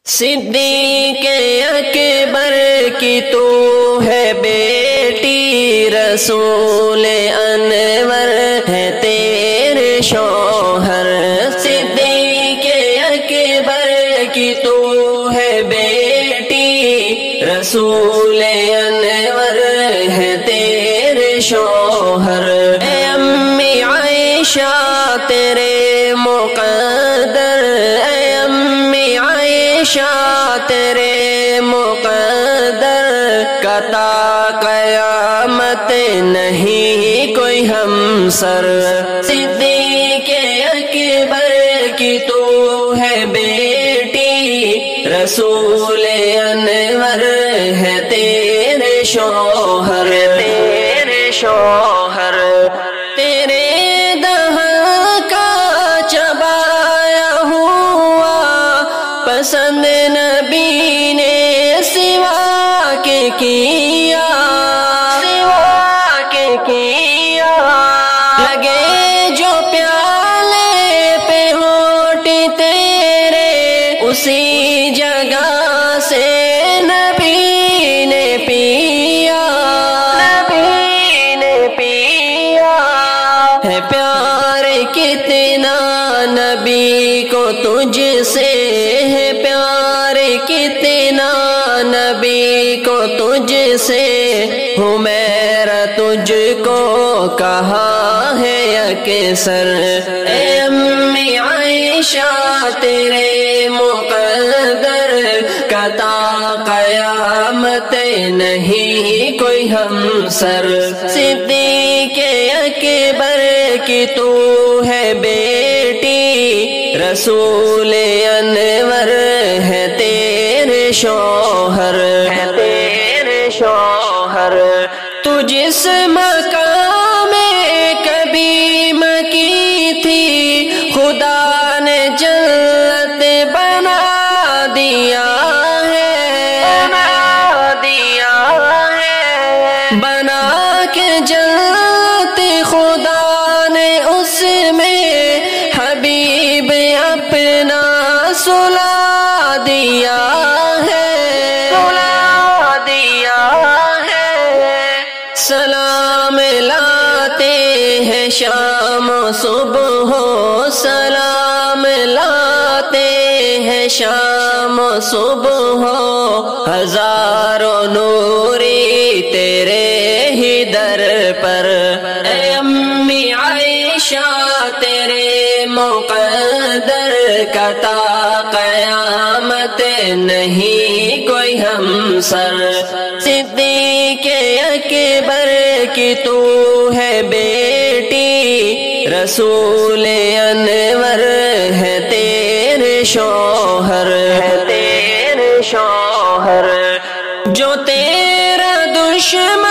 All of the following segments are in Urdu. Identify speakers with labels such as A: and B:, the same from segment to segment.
A: صدیق اکبر کی تو ہے بیٹی، رسول انور ہے تیرے شوہر۔ صدیق اکبر کی تو ہے بیٹی، رسول انور ہے تیرے شوہر۔ اے امی عائشہ تیرے مقدر، اے امی عائشہ تیرے مقدر، قطع قیامت نہیں کوئی ہمسر۔ صدیق اکبر کی تو ہے بیٹی، رسول انور ہے تیرے شوہر، تیرے شوہر۔ تیرے دہن کا چبایا ہوا پسند نبی نے سوا کے کیا، سوا کے کیا۔ لگے جو پیالے پہ ہوٹی تیرے، اسی جگہ سے نبی نے پیا، نبی نے پیا۔ ہے پیار کتنا نبی کو تجھ سے، ہے پیار کتنا نبی کو تجھ سے، حمیرہ تجھ کو کہا ہے اکثر۔ اے امی عائشہ تیرے مقدر، قطع قیامت نہیں کوئی ہمسر۔ صدیق اکبر کی تو ہے بیٹی، رسول انور ہے تیرے شوہر، ہے تیرے شوہر۔ تو جس مقام میں کبھی مکی تھی، خدا نے جنت بنا دیا ہے، بنا دیا ہے۔ بنا کے جنت خدا نے اس میں حبیب اپنا سلا دیا ہے، سلا دیا ہے۔ سلام لاتے ہیں شام و صبح، سلام لاتے ہیں شام و صبح، ہزاروں نوری تیرے ہی در پر۔ اے امی عائشہ تیرے مقدر، قطع قیامت نہیں کوئی ہمسر۔ صدیق اکبر کی تو ہے بیٹی، رسول انور ہے تیرے شوہر، ہے تیرے شوہر۔ جو تیرا دشمن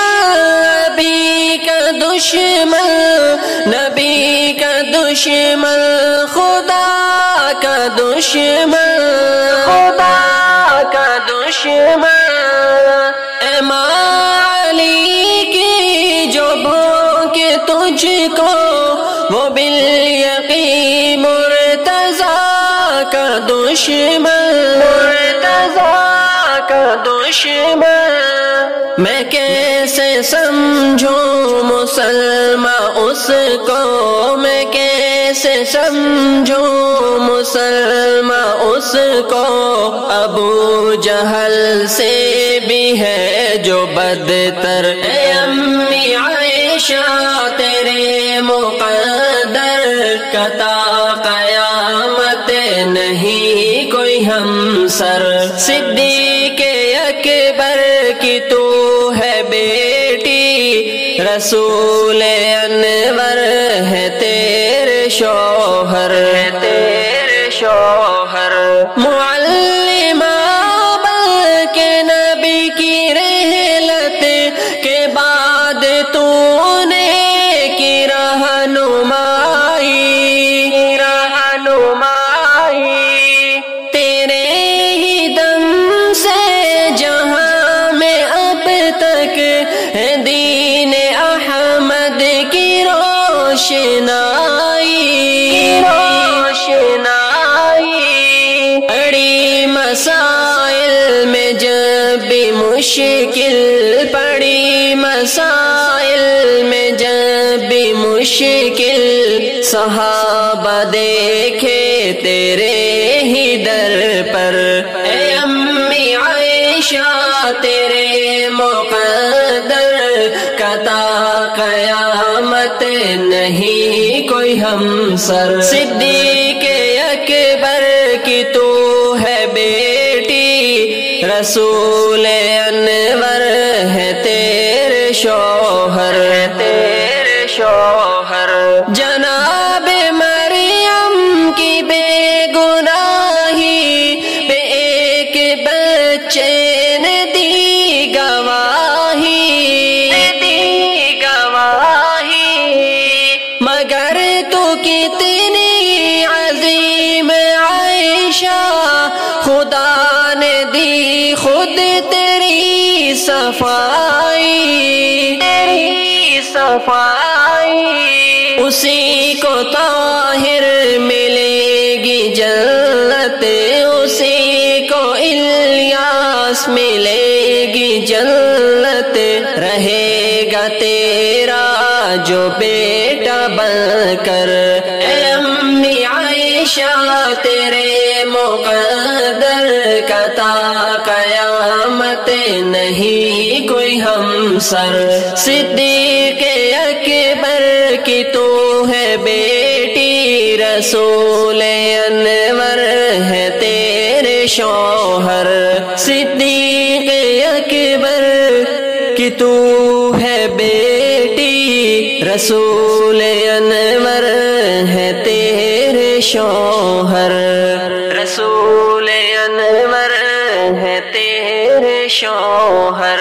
A: نبی کا دشمن، نبی کا دشمن، خدا کا دشمن، خدا کا دشمن۔ علی کی جو بھوکے تجھ کو، وہ بالیقین مرتضیٰ کا دشمن، مرتضیٰ کا دشمن۔ میں کیسے سمجھوں مسلمان اس کو، میں کیسے سمجھوں مسلمان اس کو، ابو جہل سے بھی ہے جو بدتر۔ اے امی عائشہ تیرے مقدر، قطع قیامت نہیں کوئی ہمسر۔ صدیق اکبر کی تو ہے بیٹی، رسول انور ہے تیرے شوہر، ہے تیرے شوہر۔ معلمہ بن کے نبی کی رحلت کے بعد تو نے کی رہنمائی، رہنمائی۔ تیرے ہی دم سے جہاں میں اب تک ہے دین احمد کی روشنائی، روشنائی۔ مسائل میں جب بھی مشکل پڑی، مسائل میں جب بھی مشکل، صحابہ دیکھے تیرے ہی در پر، اے امی عائشہ تیرے مقدر قطع قیامت نہیں کوئی ہمسر، صدیق اکبر کی تو ہے بیٹی، رسول انور ہے تیرے شوہر، تیرے شوہر، جناب مریم کی بے گناہی پہ ایک بچے نے دی گواہی، مگر تو کتنی عظیم عائشہ، خدا نے دی خود تیری صفائی، تیری صفائی، اسی کو طاہر ملے گی جنت، اسی کو الیاس ملے گی جنت، رہے گا تیرا جو بیٹا بن کر، اے امی عائشہ تیرے مقدر قطع قیامت نہیں کوئی ہمسر، صدیق اکبر کی تو ہے بیٹی، رسول انور ہے تیرے شوہر، صدیق اکبر کی تو ہے بیٹی، رسول انور ہے تیرے شوہر، رسول انور ہے تیرے شوہر۔